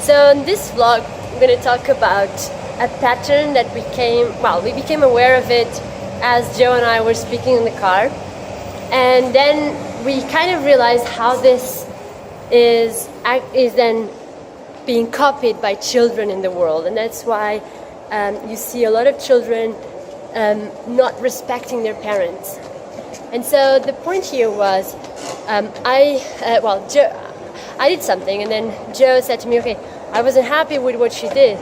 So in this vlog, I'm going to talk about a pattern that we became aware of it as Joe and I were speaking in the car. And then we kind of realized how this is then being copied by children in the world. And that's why you see a lot of children not respecting their parents. And so the point here was, I did something, and then Joe said to me, okay, I wasn't happy with what she did.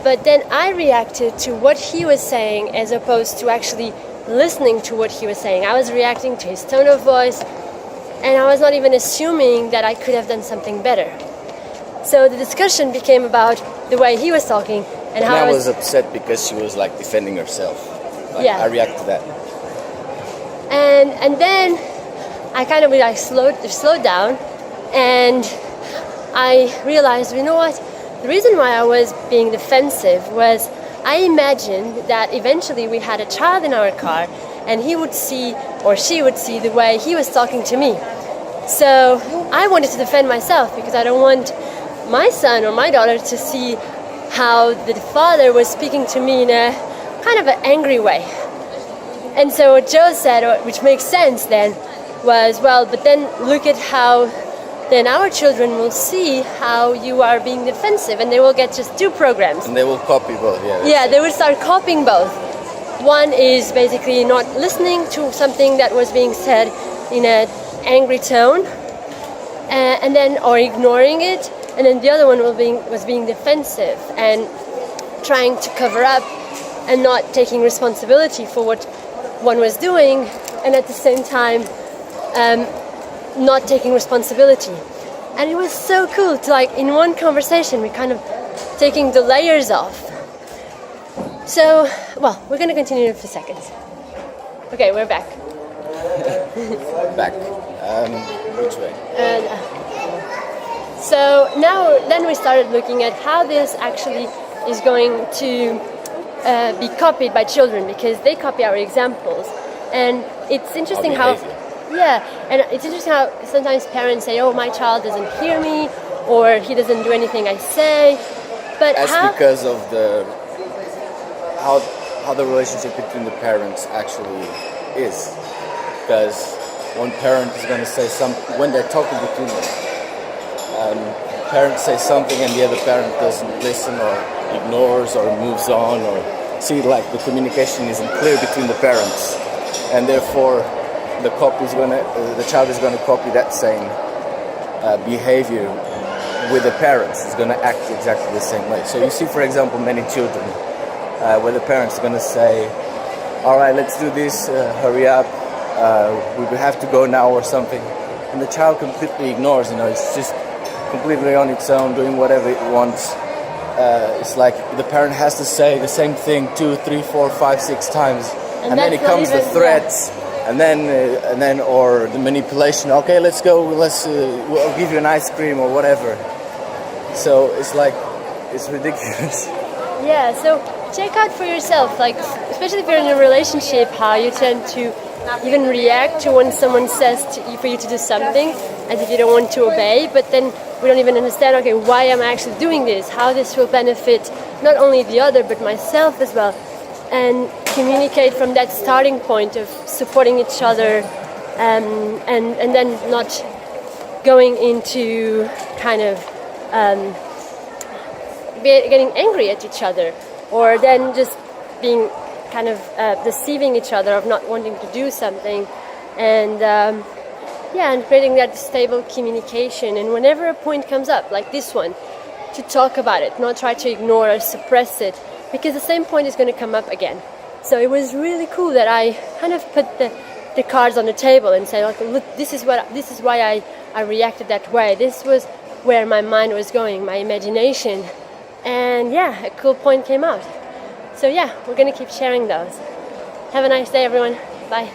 But then I reacted to what he was saying as opposed to actually listening to what he was saying. I was reacting to his tone of voice, and I was not even assuming that I could have done something better. So the discussion became about the way he was talking and how I was upset because she was like defending herself. Yeah. I reacted to that. And then I kind of slowed down, and I realized, you know what? The reason why I was being defensive was I imagined that eventually we had a child in our car and he would see, or she would see, the way he was talking to me. So I wanted to defend myself because I don't want my son or my daughter to see how the father was speaking to me in a kind of an angry way. And so what Joe said, which makes sense then, was, well, but then look at how then our children will see how you are being defensive, and they will get just two programs. And they will copy both, yeah. Yeah, they will start copying both. One is basically not listening to something that was being said in an angry tone, and then or ignoring it, and then the other one was being defensive and trying to cover up and not taking responsibility for what one was doing, and at the same time not taking responsibility. And it was so cool to, like, in one conversation we kind of taking the layers off. So, well, we're going to continue in a few seconds. Okay, we're back. Back. Which way? So then we started looking at how this actually is going to be copied by children, because they copy our examples. And it's interesting how sometimes parents say, oh, my child doesn't hear me, or he doesn't do anything I say. But that's because of how the relationship between the parents actually is. Because one parent is going to say something, when they're talking between them, parents say something and the other parent doesn't listen or ignores or moves on, or like the communication isn't clear between the parents, and therefore the child is going to copy that same behavior with the parents. Is going to act exactly the same way. So you see, for example, many children where the parents are going to say, all right, let's do this, hurry up, we have to go now or something, and the child completely ignores, it's just completely on its own, doing whatever it wants. It's like the parent has to say the same thing 2, 3, 4, 5, 6 times, and then it comes the threats. Yeah. And then, or the manipulation. Okay, let's go. We'll give you an ice cream or whatever. So it's like, it's ridiculous. Yeah. So check out for yourself, like, especially if you're in a relationship, how you tend to even react to when someone says for you to do something as if you don't want to obey, but then we don't even understand, okay, why am I actually doing this? How this will benefit not only the other but myself as well. And communicate from that starting point of supporting each other, and then not going into kind of getting angry at each other, or then just being kind of deceiving each other of not wanting to do something, and and creating that stable communication. And whenever a point comes up like this one, to talk about it, not try to ignore or suppress it, because the same point is going to come up again. So it was really cool that I kind of put the cards on the table and said, okay, look, this is why I reacted that way. This was where my mind was going, my imagination. And yeah, a cool point came out. So yeah, we're going to keep sharing those. Have a nice day, everyone. Bye.